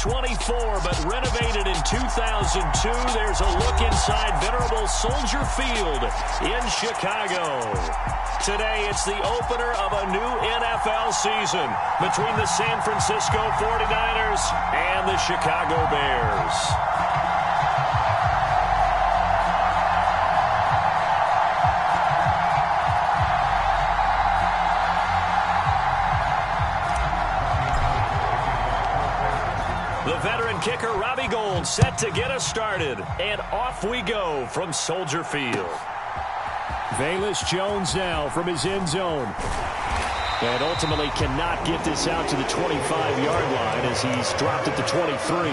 1924, but renovated in 2002. There's a look inside venerable Soldier Field in Chicago. Today, it's the opener of a new NFL season between the San Francisco 49ers and the Chicago Bears. The veteran kicker Robbie Gould set to get us started. And off we go from Soldier Field. Velus Jones now from his end zone. And ultimately cannot get this out to the 25-yard line as he's dropped at the 23.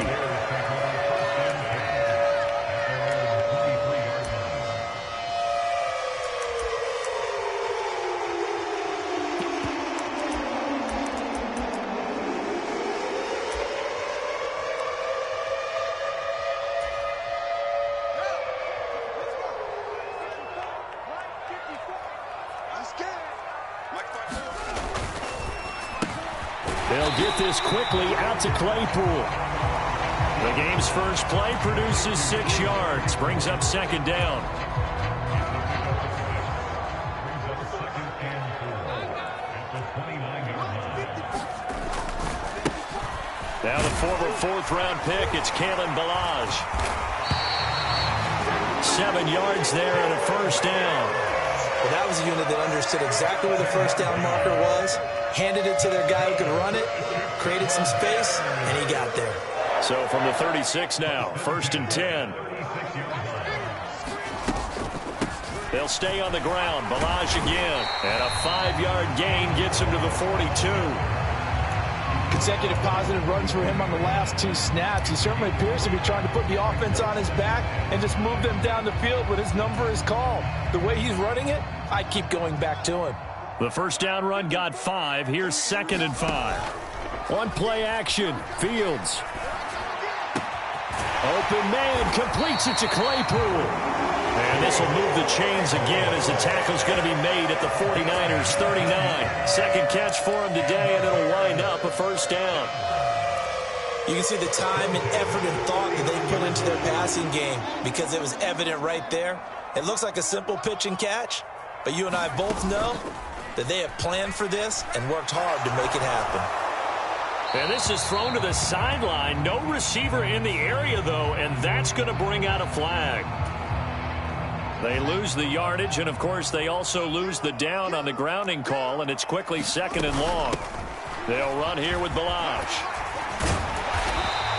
They'll get this quickly out to Claypool. The game's first play produces 6 yards, brings up second down. Now the former 4th-round pick, it's Kalen Ballage. 7 yards there and a first down. Well, that was a unit that understood exactly where the first down marker was, handed it to their guy who could run it, created some space, and he got there. So from the 36 now, 1st and 10. They'll stay on the ground. Ballage again. And a 5-yard gain gets him to the 42. Consecutive positive runs for him on the last 2 snaps. He certainly appears to be trying to put the offense on his back and just move them down the field, but his number is called. The way he's running it, I keep going back to him. The first down run got 5. Here's 2nd and 5. On play action, Fields. Open man, completes it to Claypool. And this will move the chains again as the tackle's going to be made at the 49ers 39. Second catch for him today, and it'll wind up a first down. You can see the time and effort and thought that they put into their passing game because it was evident right there. It looks like a simple pitch and catch, but you and I both know that they have planned for this and worked hard to make it happen. And this is thrown to the sideline. No receiver in the area, though, and that's going to bring out a flag. They lose the yardage, and, of course, they also lose the down on the grounding call, and it's quickly 2nd and long. They'll run here with Ballage.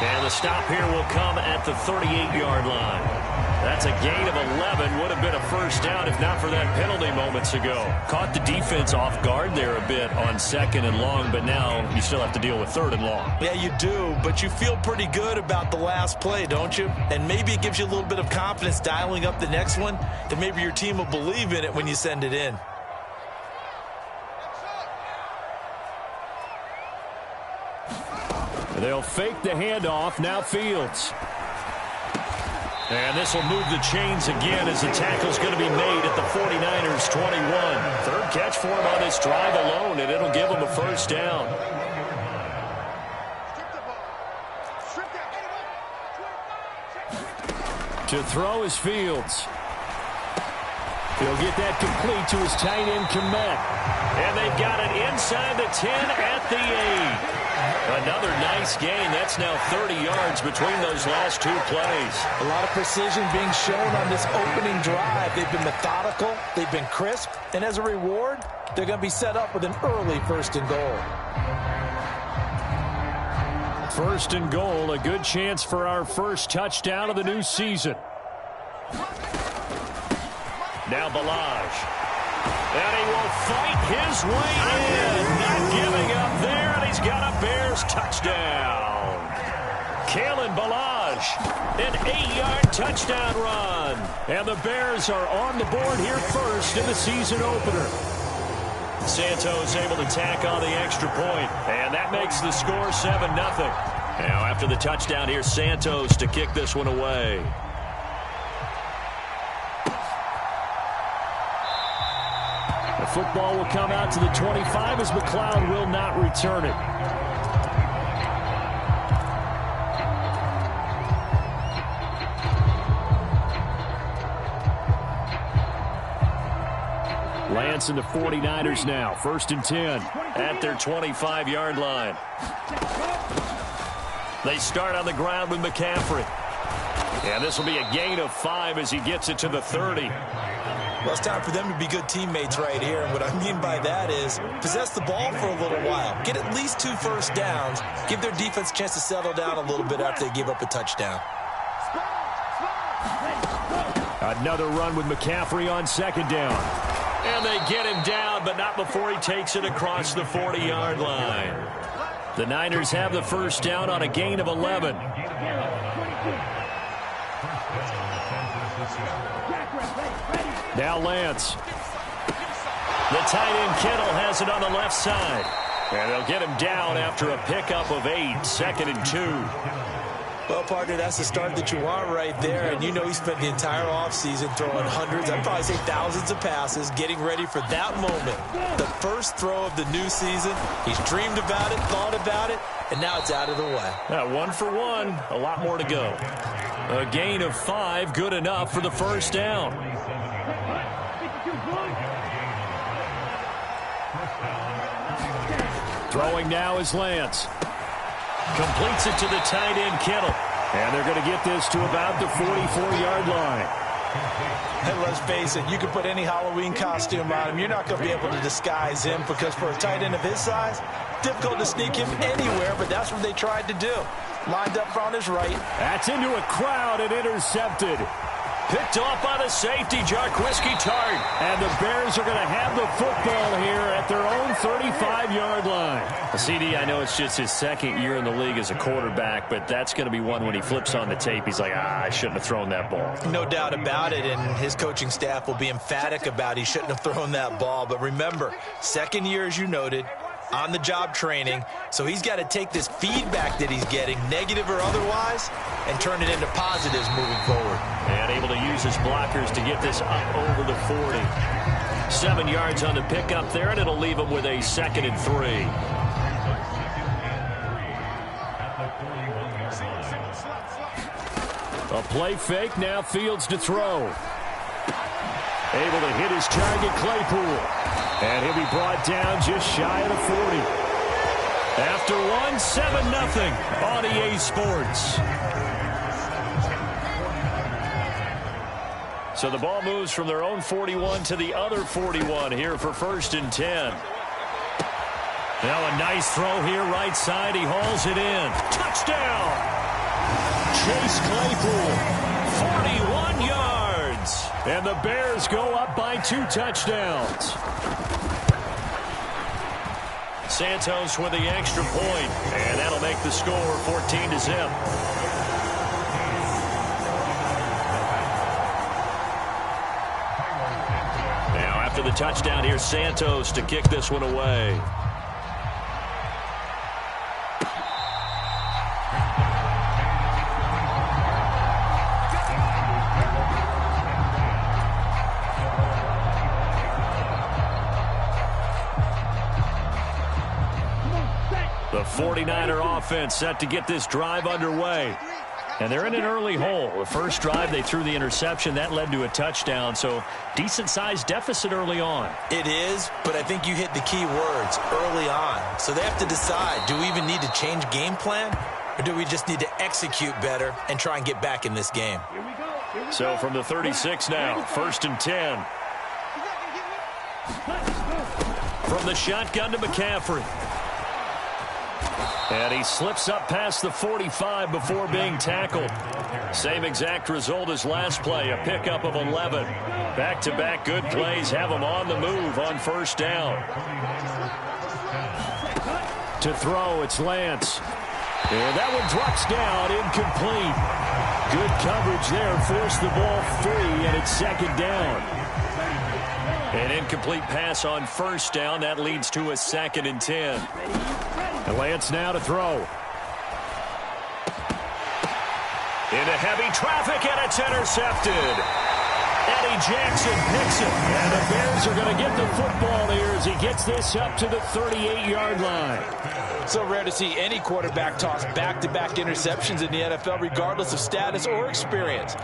And the stop here will come at the 38-yard line. That's a gain of 11. Would have been a first down if not for that penalty moments ago. Caught the defense off guard there a bit on 2nd and long, but now you still have to deal with 3rd and long. Yeah, you do, but you feel pretty good about the last play, don't you? And maybe it gives you a little bit of confidence dialing up the next one that maybe your team will believe in it when you send it in. They'll fake the handoff. Now Fields. And this will move the chains again as the tackle's going to be made at the 49ers 21. 3rd catch for him on this drive alone, and it'll give him a first down. To throw is Fields. He'll get that complete to his tight end, Komet. And they've got it inside the 10 at the 8. Another nice gain. That's now 30 yards between those last 2 plays. A lot of precision being shown on this opening drive. They've been methodical. They've been crisp. And as a reward, they're going to be set up with an early 1st and goal. 1st and goal, a good chance for our first touchdown of the new season. Now Ballage. And he will fight his way in. Not giving up there, and he's got a Bears touchdown. Kalen Ballage, an 8-yard touchdown run. And the Bears are on the board here first in the season opener. Santos able to tack on the extra point, and that makes the score 7-0. Now after the touchdown, here's Santos to kick this one away. The football will come out to the 25 as McLeod will not return it. Lance and the 49ers now. 1st and 10. At their 25-yard line. They start on the ground with McCaffrey. And this will be a gain of 5 as he gets it to the 30. Well, it's time for them to be good teammates right here. And what I mean by that is possess the ball for a little while. Get at least 2 first downs. Give their defense a chance to settle down a little bit after they give up a touchdown. Another run with McCaffrey on 2nd down. And they get him down, but not before he takes it across the 40-yard line. The Niners have the 1st down on a gain of 11. Now Lance. The tight end Kittle has it on the left side. And they'll get him down after a pickup of 8. 2nd and 2. Well, partner, that's the start that you want right there. And you know he spent the entire offseason throwing hundreds, I'd probably say thousands of passes, getting ready for that moment. The first throw of the new season. He's dreamed about it, thought about it, and now it's out of the way. 1 for 1. A lot more to go. A gain of 5, good enough for the 1st down. Throwing now is Lance. Completes it to the tight end Kittle. And they're going to get this to about the 44-yard line. And let's face it, you can put any Halloween costume on him. You're not going to be able to disguise him because for a tight end of his size, difficult to sneak him anywhere, but that's what they tried to do. Lined up on his right. That's into a crowd and intercepted. Picked off by the safety, Jarquiski Tart. And the Bears are going to have the football here at their own 35-yard line. CD, I know it's just his 2nd year in the league as a quarterback, but that's going to be one when he flips on the tape, he's like, I shouldn't have thrown that ball. No doubt about it, and his coaching staff will be emphatic about he shouldn't have thrown that ball. But remember, 2nd year, as you noted, on-the-job training, so he's got to take this feedback that he's getting, negative or otherwise, and turn it into positives moving forward. And able to use his blockers to get this up over the 40. 7 yards on the pickup there, and it'll leave him with a 2nd and 3. A play fake, now Fields to throw. Able to hit his target, Claypool. And he'll be brought down just shy of the 40. After 1, 7-0 on EA Sports. So the ball moves from their own 41 to the other 41 here for 1st and 10. Now a nice throw here right side. He hauls it in. Touchdown! Chase Claypool, 41 yards. And the Bears go up by 2 touchdowns. Santos with the extra point, and that'll make the score 14-0. Now after the touchdown, here's Santos to kick this one away. The 49er offense set to get this drive underway. And they're in an early hole. The first drive, they threw the interception. That led to a touchdown. So decent-sized deficit early on. It is, but I think you hit the key words, early on. So they have to decide, do we even need to change game plan? Or do we just need to execute better and try and get back in this game? So from the 36 now, 1st and 10. From the shotgun to McCaffrey. And he slips up past the 45 before being tackled. Same exact result as last play, a pickup of 11. Back-to-back good plays have him on the move on 1st down. To throw, it's Lance. And that one drops down, incomplete. Good coverage there, forced the ball free, and it's 2nd down. An incomplete pass on 1st down. That leads to a 2nd and 10. And Lance now to throw. Into heavy traffic, and it's intercepted. Eddie Jackson picks it. And the Bears are going to get the football here as he gets this up to the 38-yard line. So rare to see any quarterback toss back-to-back interceptions in the NFL, regardless of status or experience.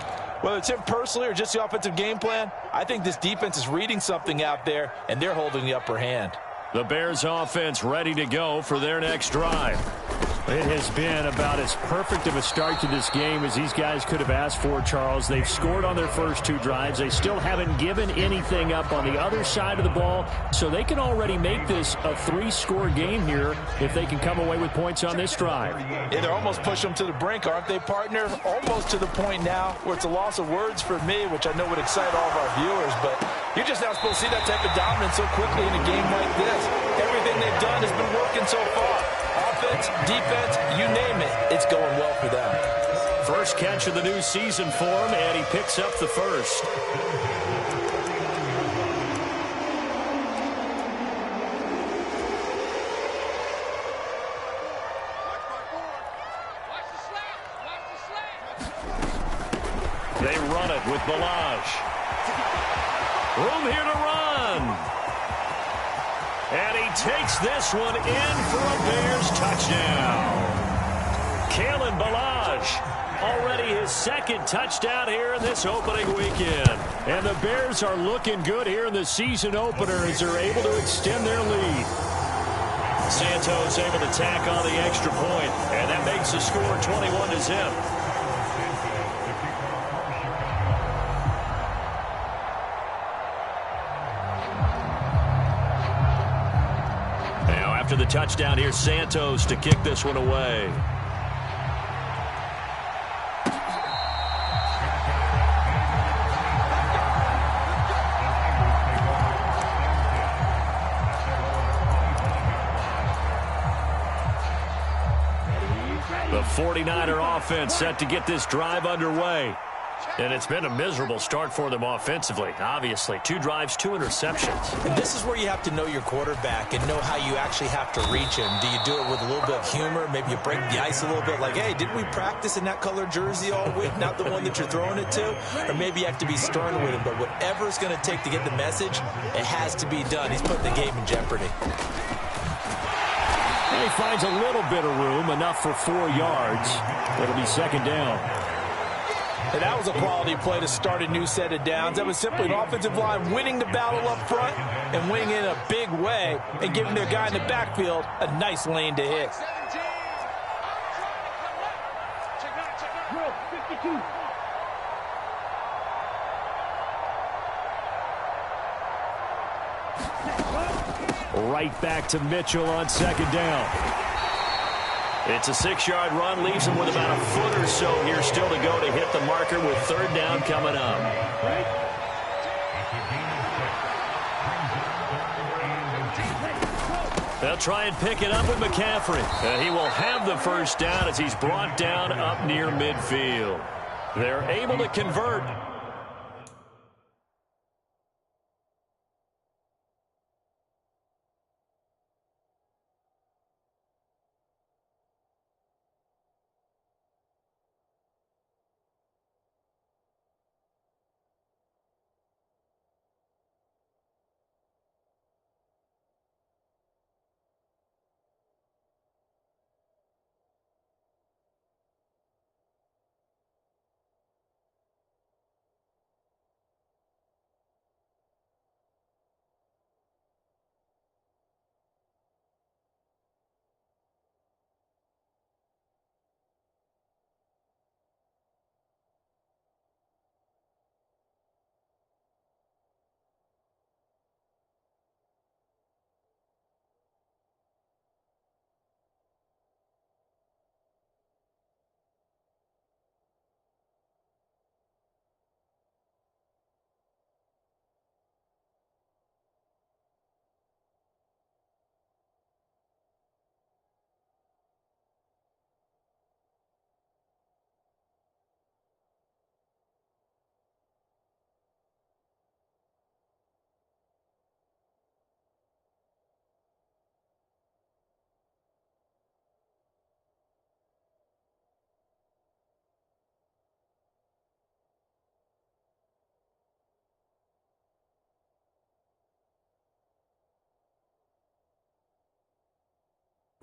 Whether it's him personally or just the offensive game plan, I think this defense is reading something out there, and they're holding the upper hand. The Bears offense ready to go for their next drive. It has been about as perfect of a start to this game as these guys could have asked for, Charles. They've scored on their first 2 drives. They still haven't given anything up on the other side of the ball, so they can already make this a 3-score game here if they can come away with points on this drive. Yeah, they're almost pushing them to the brink, aren't they, partner? Almost to the point now where it's a loss of words for me, which I know would excite all of our viewers, but you're just not supposed to see that type of dominance so quickly in a game like this. Everything they've done has been working so far. Offense, defense, you name it, it's going well for them. First catch of the new season for him, and he picks up the first. They run it with Balaj. Room here to run. And he takes this one in for a Bears touchdown. Kalen Balaj, already his second touchdown here in this opening weekend. And the Bears are looking good here in the season opener as they're able to extend their lead. Santos able to tack on the extra point, and that makes the score 21-0. After the touchdown, here's Santos to kick this one away. The 49er offense set to get this drive underway. And it's been a miserable start for them offensively. Obviously, 2 drives, 2 interceptions. And this is where you have to know your quarterback and know how you actually have to reach him. Do you do it with a little bit of humor? Maybe you break the ice a little bit like, hey, didn't we practice in that color jersey all week, not the one that you're throwing it to? Or maybe you have to be stern with him. But whatever it's going to take to get the message, it has to be done. He's putting the game in jeopardy. And he finds a little bit of room, enough for 4 yards. It'll be second down. And that was a quality play to start a new set of downs. That was simply an offensive line winning the battle up front and winning in a big way and giving their guy in the backfield a nice lane to hit. Right back to Mitchell on second down. It's a 6-yard run, leaves him with about a foot or so here still to go to hit the marker with third down coming up. They'll try and pick it up with McCaffrey. And he will have the first down as he's brought down up near midfield. They're able to convert.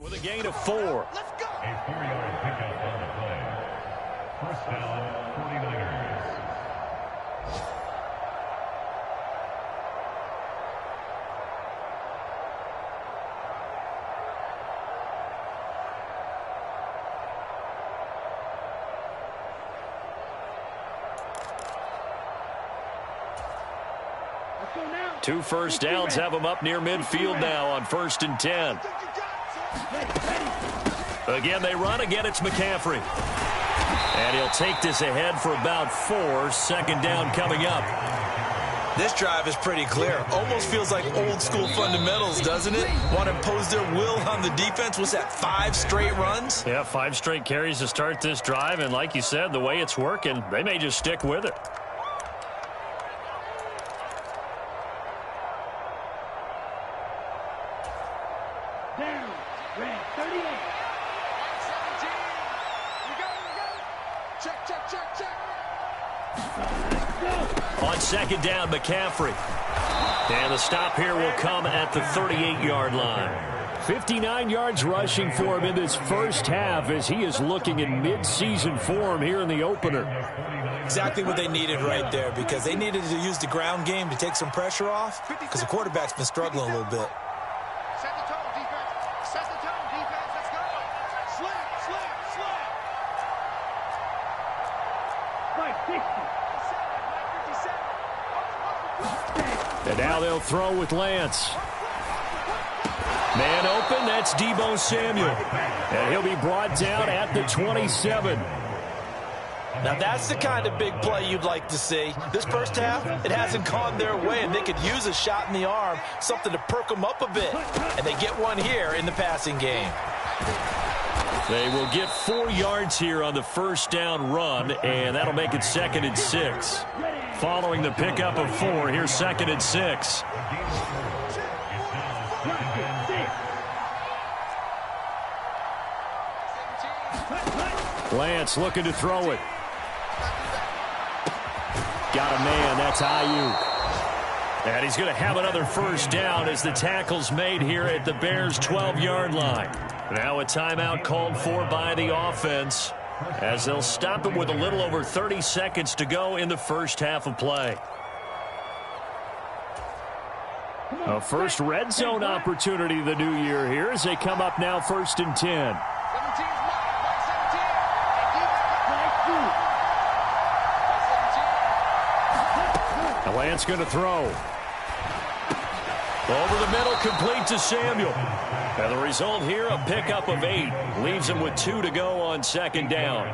With a gain of 4. Let's go. A 4-yard pickup on the play. First down, 49ers. Two first downs have him up near midfield now on 1st and 10. Again, they run. Again, it's McCaffrey. And he'll take this ahead for about 4. Second down coming up. This drive is pretty clear. Almost feels like old school fundamentals, doesn't it? Want to impose their will on the defense. What's that, 5 straight runs? Yeah, 5 straight carries to start this drive. And like you said, the way it's working, they may just stick with it. On second down, McCaffrey. And the stop here will come at the 38-yard line. 59 yards rushing for him in this first half as he is looking in mid-season form here in the opener. Exactly what they needed right there, because they needed to use the ground game to take some pressure off, because the quarterback's been struggling a little bit. Set the tone, defense. Set the tone, defense. Let's go. Slam, slam, slam. 560. And now they'll throw with Lance. Man open, that's Deebo Samuel. And he'll be brought down at the 27. Now that's the kind of big play you'd like to see. This first half, it hasn't gone their way, and they could use a shot in the arm, something to perk them up a bit. And they get one here in the passing game. They will get 4 yards here on the first down run, and that'll make it 2nd and 6. Following the pickup of 4, here's 2nd and 6. Lance looking to throw it. Got a man, that's Ayuk. And he's going to have another first down as the tackle's made here at the Bears' 12-yard line. Now a timeout called for by the offense as they'll stop him with a little over 30 seconds to go in the first half of play. A first red zone opportunity the new year here as they come up now 1st and 10. Lance going to throw. Over the middle, complete to Samuel. And the result here, a pickup of 8. Leaves him with 2 to go on 2nd down.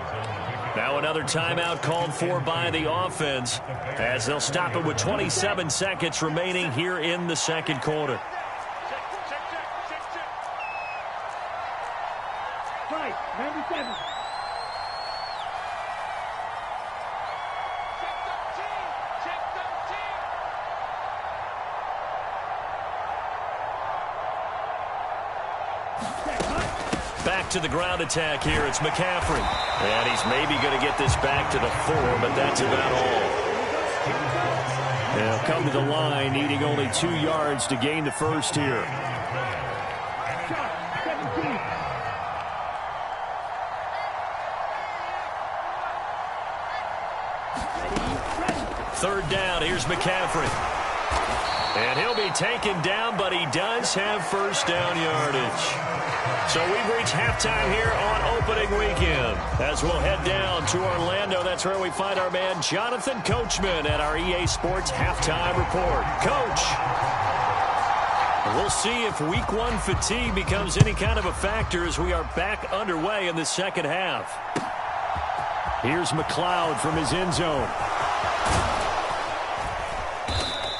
Now another timeout called for by the offense as they'll stop it with 27 seconds remaining here in the second quarter. Right, 97. Back to the ground attack here. It's McCaffrey. And he's maybe going to get this back to the 4, but that's about all. They'll come to the line, needing only 2 yards to gain the first here. Third down, here's McCaffrey. And he'll be taken down, but he does have first down yardage. So we've reached halftime here on opening weekend. As we'll head down to Orlando, that's where we find our man Jonathan Coachman at our EA Sports Halftime Report. Coach, we'll see if Week 1 fatigue becomes any kind of a factor as we are back underway in the second half. Here's McLeod from his end zone.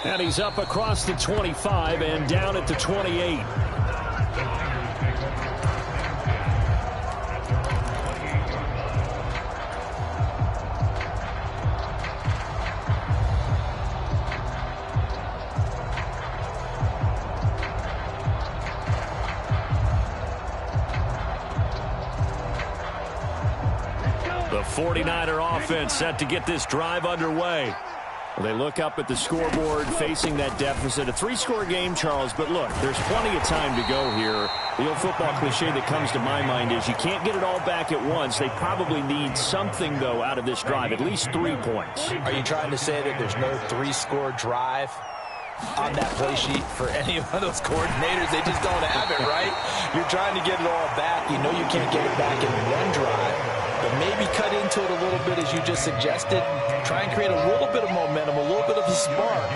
And he's up across the 25 and down at the 28. The 49er offense set to get this drive underway. Well, they look up at the scoreboard facing that deficit. A 3-score game, Charles, but look, there's plenty of time to go here. The old football cliche that comes to my mind is you can't get it all back at once. They probably need something, though, out of this drive, at least 3 points. Are you trying to say that there's no 3-score drive on that play sheet for any of those coordinators? They just don't have it, right? You're trying to get it all back. You know you can't get it back in one drive, but maybe cut into it a little bit as you just suggested. Try and create a little bit of momentum, a little bit of a spark,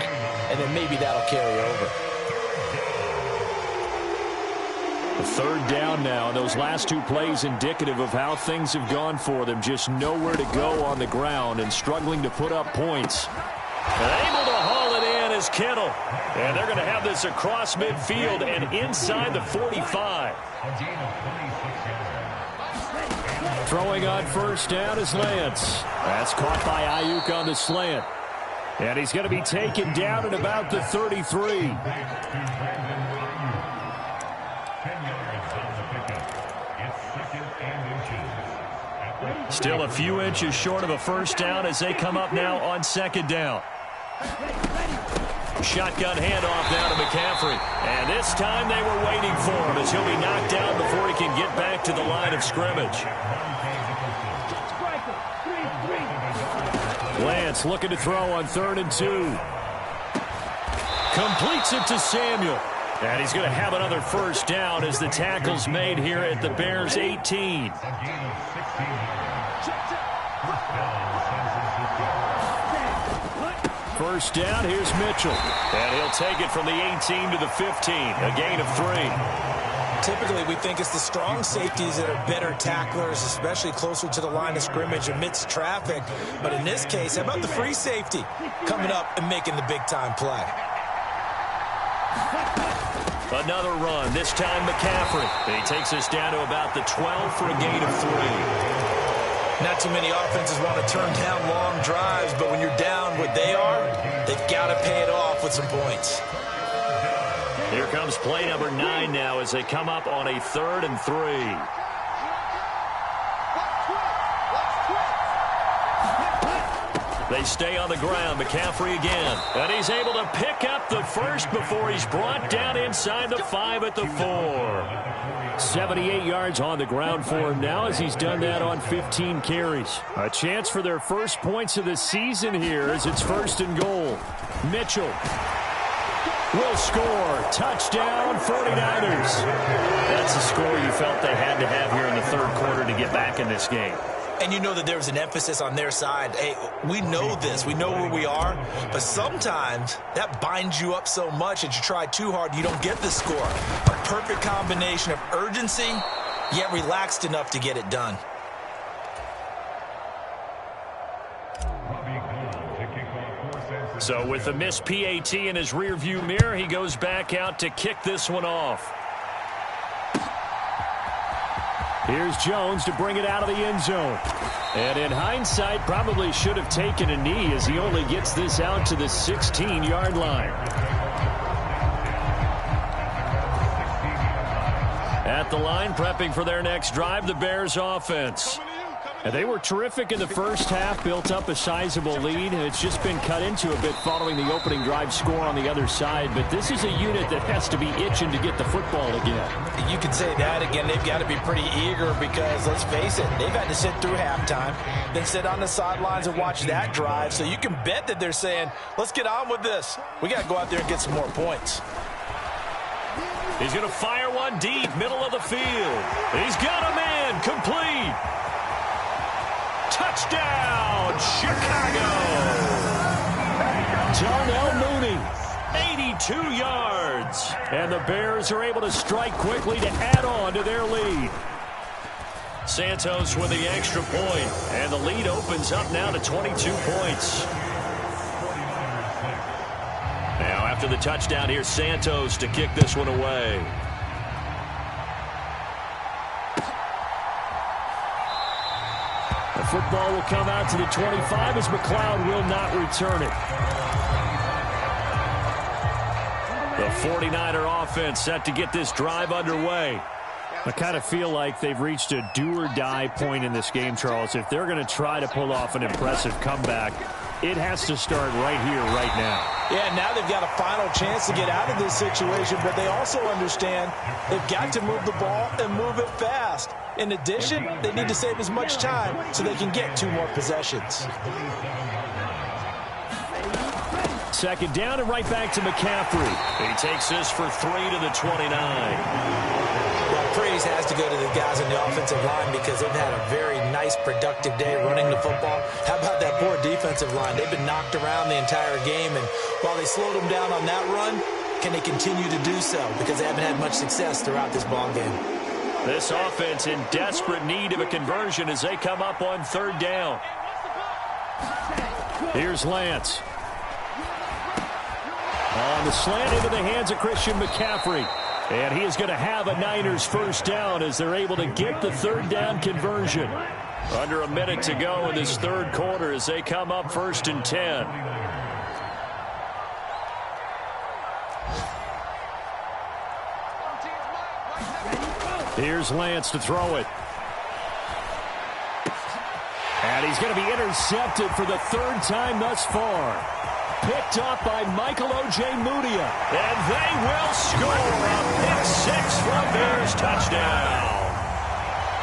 and then maybe that'll carry over. A 3rd down now, and those last 2 plays indicative of how things have gone for them. Just nowhere to go on the ground and struggling to put up points. And able to haul it in is Kittle. And they're going to have this across midfield and inside the 45. Throwing on 1st down is Lance. That's caught by Ayuk on the slant. And he's going to be taken down at about the 33. Still a few inches short of a 1st down as they come up now on 2nd down. Shotgun handoff down to McCaffrey. And this time they were waiting for him as he'll be knocked down before he can get back to the line of scrimmage. Lance looking to throw on 3rd and 2. Completes it to Samuel. And he's going to have another 1st down as the tackle's made here at the Bears 18. First down, here's Mitchell. And he'll take it from the 18 to the 15, a gain of 3. Typically, we think it's the strong safeties that are better tacklers, especially closer to the line of scrimmage amidst traffic. But in this case, how about the free safety coming up and making the big-time play? Another run, this time McCaffrey. He takes us down to about the 12 for a gain of 3. Not too many offenses want to turn down long drives, but when you're down what they are, they've got to pay it off with some points. Here comes play number 9 now as they come up on a 3rd and 3. They stay on the ground. McCaffrey again. And he's able to pick up the first before he's brought down inside the 5 at the 4. 78 yards on the ground for him now as he's done that on 15 carries. A chance for their first points of the season here as it's 1st and goal. Mitchell will score. Touchdown, 49ers. That's a score you felt they had to have here in the 3rd quarter to get back in this game. And you know that there's an emphasis on their side. Hey, we know this. We know where we are. But sometimes that binds you up so much that you try too hard, you don't get the score. A perfect combination of urgency, yet relaxed enough to get it done. So with the missed PAT in his rearview mirror, he goes back out to kick this one off. Here's Jones to bring it out of the end zone. And in hindsight, probably should have taken a knee as he only gets this out to the 16-yard line. At the line, prepping for their next drive, the Bears offense. And they were terrific in the first half, built up a sizable lead. It's just been cut into a bit following the opening drive score on the other side. But this is a unit that has to be itching to get the football again. You can say that again. They've got to be pretty eager because, let's face it, they've had to sit through halftime, then sit on the sidelines and watch that drive. So you can bet that they're saying, let's get on with this. We got to go out there and get some more points. He's going to fire one deep, middle of the field. He's got a man, complete. Touchdown, Chicago! Darnell Mooney, 82 yards. and the Bears are able to strike quickly to add on to their lead. Santos with the extra point, and the lead opens up now to 22 points. Now after the touchdown, here's Santos to kick this one away. The football will come out to the 25 as McLeod will not return it. The 49er offense set to get this drive underway. I kind of feel like they've reached a do-or-die point in this game, Charles. If they're going to try to pull off an impressive comeback, It has to start right here, right now. Yeah, now they've got a final chance to get out of this situation, but they also understand they've got to move the ball and move it fast. In addition, they need to save as much time so they can get 2 more possessions. Second down and right back to McCaffrey. He takes this for 3 to the 29. Well, praise has to go to the guys on the offensive line because they've had a very nice, productive day running the football. How about that poor defensive line? They've been knocked around the entire game, and while they slowed them down on that run, can they continue to do so? Because they haven't had much success throughout this ball game. This offense in desperate need of a conversion as they come up on 3rd down. Here's Lance. On the slant into the hands of Christian McCaffrey. And he is going to have a Niners first down as they're able to get the 3rd down conversion. Under a minute to go in this 3rd quarter as they come up 1st and 10. Here's Lance to throw it. And he's going to be intercepted for the 3rd time thus far. Picked up by Michael Ojemudia. And they will score a pick 6 for a Bears touchdown.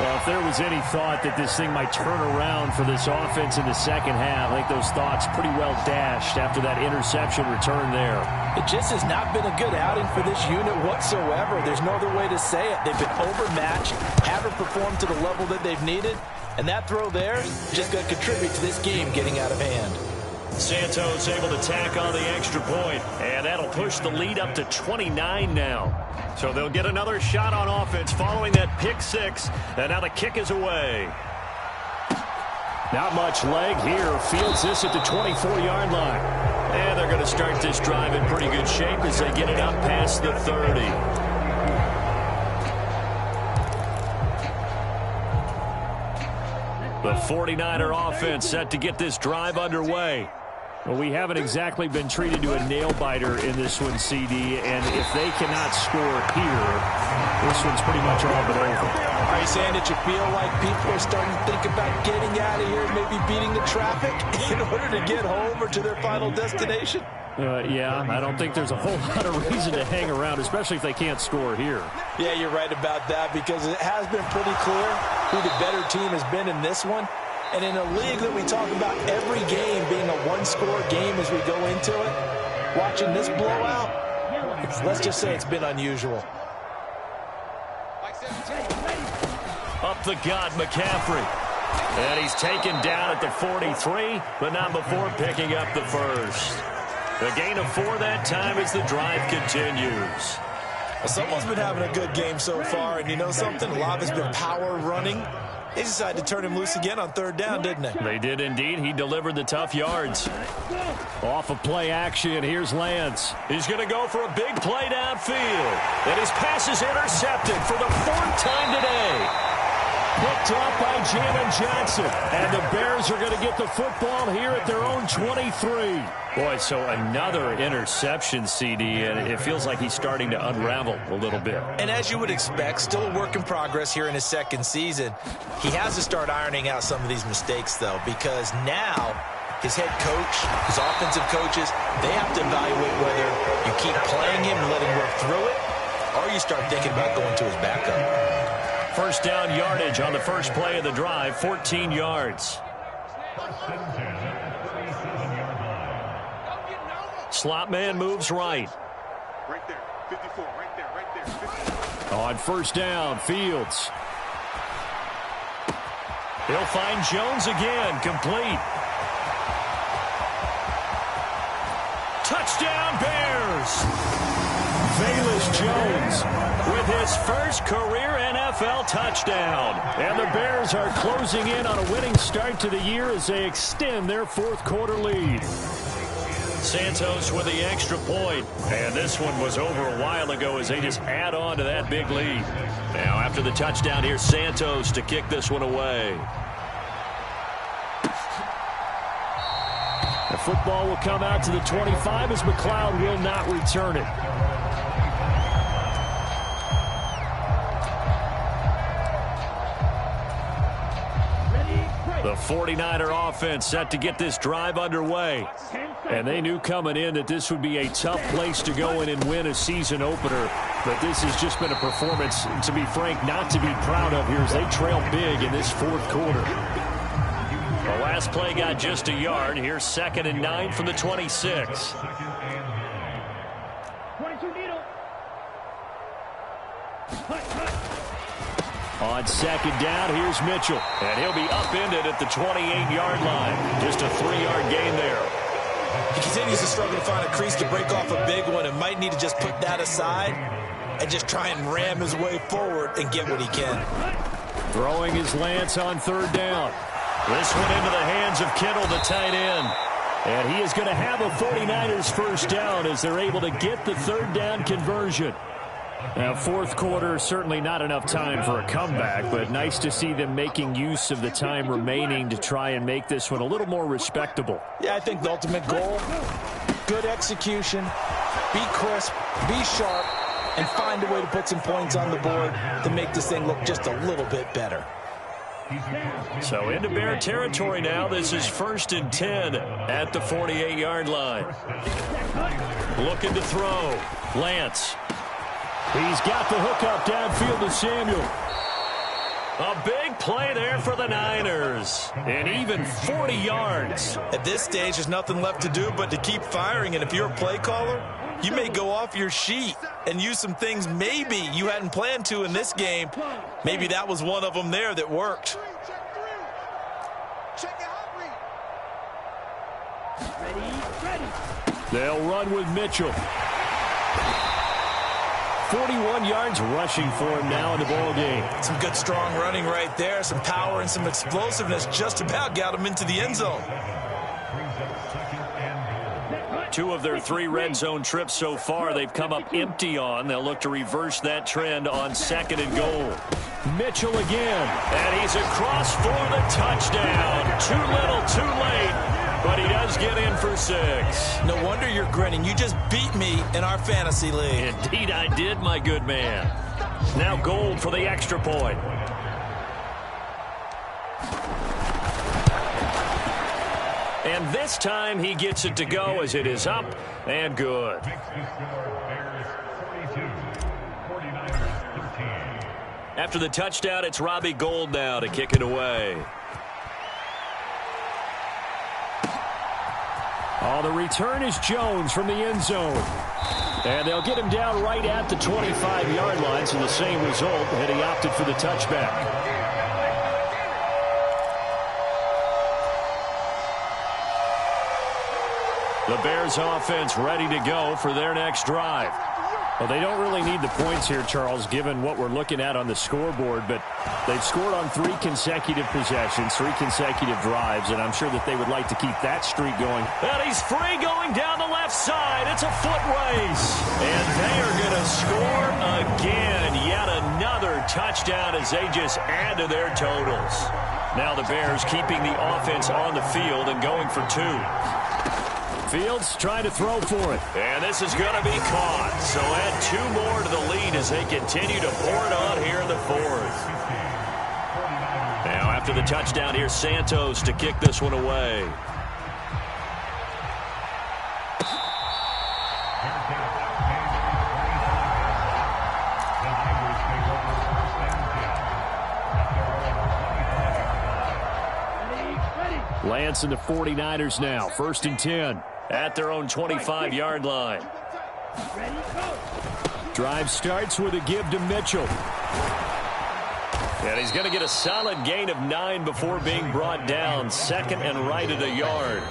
Well, if there was any thought that this thing might turn around for this offense in the second half, I think those thoughts pretty well dashed after that interception return there. It just has not been a good outing for this unit whatsoever. There's no other way to say it. They've been overmatched, haven't performed to the level that they've needed, and that throw there is just going to contribute to this game getting out of hand. Santos able to tack on the extra point, and that'll push the lead up to 29 now. So they'll get another shot on offense following that pick 6, and now the kick is away. Not much leg here. Fields this at the 24-yard line. And they're going to start this drive in pretty good shape as they get it up past the 30. The 49er offense set to get this drive underway. Well, we haven't exactly been treated to a nail-biter in this one, CD, and if they cannot score here, this one's pretty much all but over. Are you saying that you feel like people are starting to think about getting out of here, maybe beating the traffic in order to get home or to their final destination? Yeah, I don't think there's a whole lot of reason to hang around, especially if they can't score here. Yeah, you're right about that because it has been pretty clear who the better team has been in this one. And in a league that we talk about every game being a one-score game as we go into it, watching this blowout, let's just say it's been unusual. Up the gut, McCaffrey. And he's taken down at the 43, but not before picking up the first. The gain of 4 that time as the drive continues. Well, someone's been having a good game so far, and you know something? A lot has been power running. They decided to turn him loose again on 3rd down, didn't they? They did indeed. He delivered the tough yards. Off of play action, here's Lance. He's going to go for a big play downfield. And his pass is intercepted for the 4th time today. Picked off by Jamin Johnson. And the Bears are going to get the football here at their own 23. Boy, so another interception, CD, and it feels like he's starting to unravel a little bit. And as you would expect, still a work in progress here in his 2nd season. He has to start ironing out some of these mistakes, though, because now his head coach, his offensive coaches, they have to evaluate whether you keep playing him and let him work through it, or you start thinking about going to his backup. First down yardage on the first play of the drive, 14 yards. Slot man moves right. Right there, 54, right there, 54. On first down, Fields. He'll find Jones again, complete. Touchdown, Bears! Velus Jones with his first career NFL touchdown. And the Bears are closing in on a winning start to the year as they extend their 4th quarter lead. Santos with the extra point. And this one was over a while ago as they just add on to that big lead. Now after the touchdown, here's Santos to kick this one away. The football will come out to the 25 as McLeod will not return it. The 49er offense set to get this drive underway. And they knew coming in that this would be a tough place to go in and win a season opener. But this has just been a performance, to be frank, not to be proud of here as they trail big in this fourth quarter. The last play got just a yard. Here's 2nd and 9 from the 26. On 2nd down, here's Mitchell. And he'll be upended at the 28-yard line. Just a 3-yard gain there. He continues to struggle to find a crease to break off a big one and might need to just put that aside and just try and ram his way forward and get what he can. Throwing his Lance on 3rd down. This one into the hands of Kittle, the tight end. And he is going to have a 49ers first down as they're able to get the 3rd down conversion. Now, fourth quarter, certainly not enough time for a comeback, but nice to see them making use of the time remaining to try and make this one a little more respectable. Yeah, I think the ultimate goal, good execution, be crisp, be sharp, and find a way to put some points on the board to make this thing look just a little bit better. So into Bear territory now. This is 1st and 10 at the 48-yard line. Looking to throw. Lance. He's got the hook up downfield to Samuel. A big play there for the Niners. And even 40 yards. At this stage, there's nothing left to do but to keep firing. And if you're a play caller, you may go off your sheet and use some things maybe you hadn't planned to in this game. Maybe that was one of them there that worked. They'll run with Mitchell. 41 yards rushing for him now in the ball game. Some good strong running right there. Some power and some explosiveness just about got him into the end zone. 2 of their 3 red zone trips so far they've come up empty on. They'll look to reverse that trend on 2nd and goal. Mitchell again. And he's across for the touchdown. Too little, too late. But he does get in for 6. No wonder you're grinning. You just beat me in our fantasy league. Indeed I did, my good man. Now Gold for the extra point. And this time he gets it to go as it is up and good. After the touchdown, it's Robbie Gould now to kick it away. Oh, the return is Jones from the end zone. And they'll get him down right at the 25-yard line, so the same result, and he opted for the touchback. The Bears offense ready to go for their next drive. Well, they don't really need the points here, Charles, given what we're looking at on the scoreboard, but they've scored on 3 consecutive possessions, 3 consecutive drives, and I'm sure that they would like to keep that streak going. And he's free going down the left side. It's a foot race. And they are going to score again. Yet another touchdown as they just add to their totals. Now the Bears keeping the offense on the field and going for 2. Fields trying to throw for it. And this is going to be caught. So add 2 more to the lead as they continue to pour it on here in the 4th. Now after the touchdown, here's Santos to kick this one away. Lance and the 49ers now. 1st and 10 at their own 25-yard line. Drive starts with a give to Mitchell. And he's going to get a solid gain of 9 before being brought down. 2nd and right at a yard.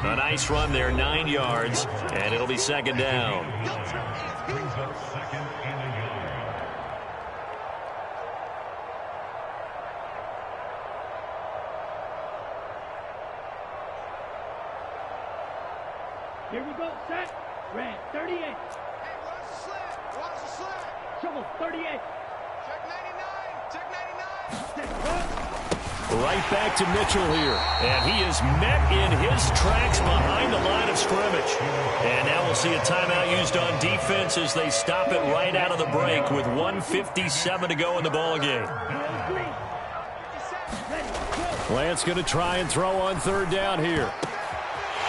A nice run there, 9 yards, and it'll be 2nd down. Here we go, set, red, 38. Hey, watch the slant, watch the slant. Trouble, 38. Check 99, check 99. Right back to Mitchell here. And he is met in his tracks behind the line of scrimmage. And now we'll see a timeout used on defense as they stop it right out of the break with 1:57 to go in the ballgame. Ready, go. Lance going to try and throw on third down here.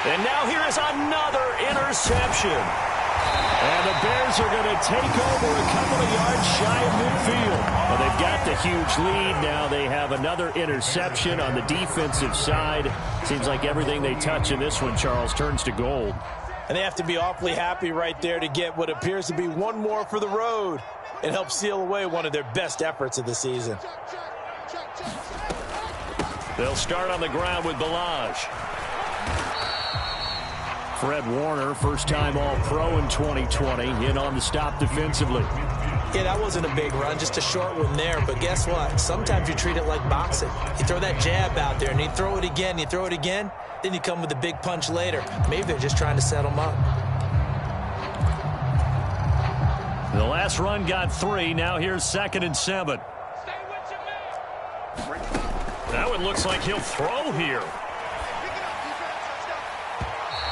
And now here is another interception. And the Bears are going to take over a couple of yards shy of midfield. Well, they've got the huge lead. Now they have another interception on the defensive side. Seems like everything they touch in this one, Charles, turns to gold. And they have to be awfully happy right there to get what appears to be one more for the road and help seal away one of their best efforts of the season. They'll start on the ground with Balaj. Fred Warner, first-time All-Pro in 2020, in on the stop defensively. Yeah, that wasn't a big run, just a short one there. But guess what? Sometimes you treat it like boxing. You throw that jab out there, and you throw it again, you throw it again, then you come with a big punch later. Maybe they're just trying to set them up. The last run got 3. Now here's 2nd and 7. That one looks like he'll throw here.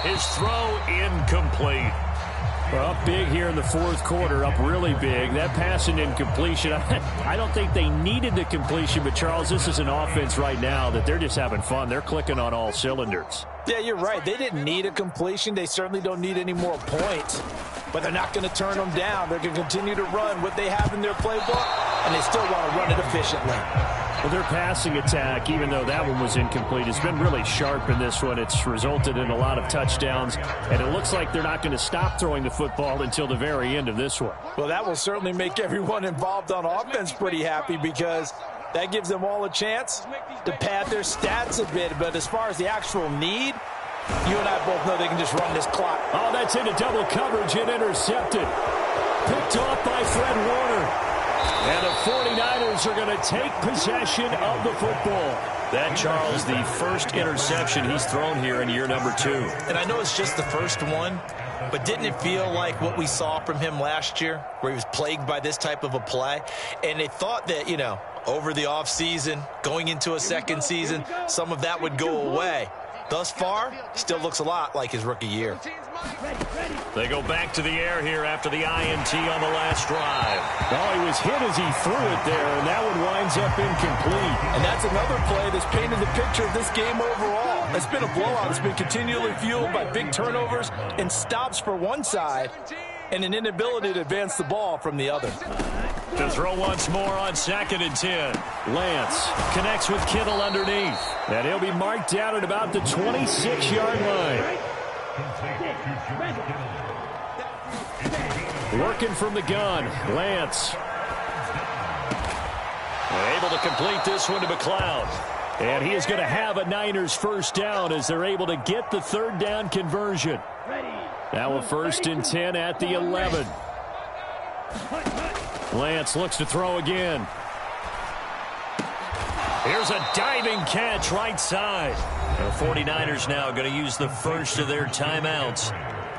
His throw incomplete. Well, up big here in the fourth quarter, up really big. That pass and incompletion, I don't think they needed the completion, but Charles, this is an offense right now that they're just having fun. They're clicking on all cylinders. Yeah, you're right. They didn't need a completion. They certainly don't need any more points. But they're not going to turn them down. They're going to continue to run what they have in their playbook, and they still want to run it efficiently. Well, their passing attack, even though that one was incomplete, has been really sharp in this one. It's resulted in a lot of touchdowns, and it looks like they're not going to stop throwing the football until the very end of this one. Well, that will certainly make everyone involved on offense pretty happy because that gives them all a chance to pad their stats a bit. But as far as the actual need, you and I both know they can just run this clock. Oh, that's into double coverage and intercepted. Picked off by Fred Warner. And the 49ers are going to take possession of the football. That, Charles, the first interception he's thrown here in year number 2. And I know it's just the first one, but didn't it feel like what we saw from him last year, where he was plagued by this type of a play? And they thought that, you know, over the offseason, going into a second season, some of that would go away. Thus far, still looks a lot like his rookie year. They go back to the air here after the INT on the last drive. Oh, he was hit as he threw it there, and that one winds up incomplete. And that's another play that's painted the picture of this game overall. It's been a blowout. It's been continually fueled by big turnovers and stops for one side and an inability to advance the ball from the other. To throw once more on 2nd and 10. Lance connects with Kittle underneath. And he'll be marked down at about the 26-yard line. Working from the gun, Lance. Able to complete this one to McLeod. And he is going to have a Niners first down as they're able to get the third down conversion. Now a 1st and 10 at the 11. Lance looks to throw again. Here's a diving catch right side. The 49ers now going to use the first of their timeouts,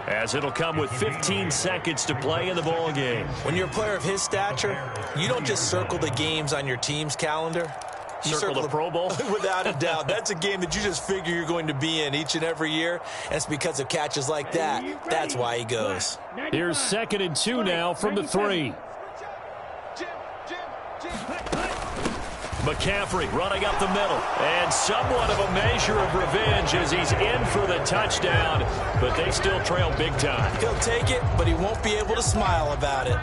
as it'll come with 15 seconds to play in the ball game. When you're a player of his stature, you don't just circle the games on your team's calendar. You circle the Pro Bowl? Without a doubt. That's a game that you just figure you're going to be in each and every year. And it's because of catches like that. That's why he goes. Here's 2nd and 2 now from the 3. McCaffrey running up the middle. And somewhat of a measure of revenge as he's in for the touchdown. But they still trail big time. He'll take it, but he won't be able to smile about it.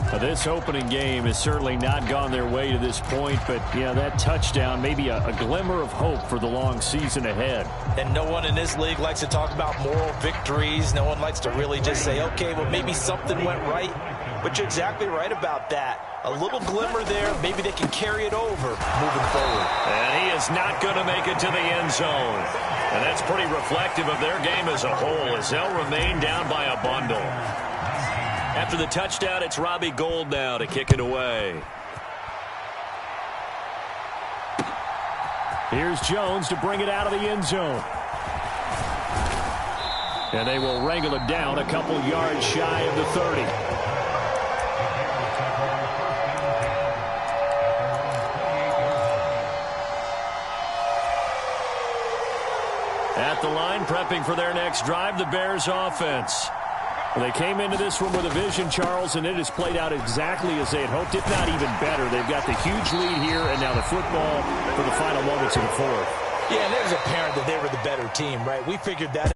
Now, this opening game has certainly not gone their way to this point. But, yeah, that touchdown, maybe a glimmer of hope for the long season ahead. And no one in this league likes to talk about moral victories. No one likes to really just say, okay, well, maybe something went right. But you're exactly right about that. A little glimmer there. Maybe they can carry it over moving forward. And he is not going to make it to the end zone. And that's pretty reflective of their game as a whole, as they'll remain down by a bundle. After the touchdown, it's Robbie Gould now to kick it away. Here's Jones to bring it out of the end zone. And they will wrangle it down a couple yards shy of the 30. At the line, prepping for their next drive, the Bears offense. Well, they came into this one with a vision, Charles, and it has played out exactly as they had hoped, if not even better. They've got the huge lead here, and now the football for the final moments of the fourth. Yeah, and it was apparent that they were the better team, right? We figured that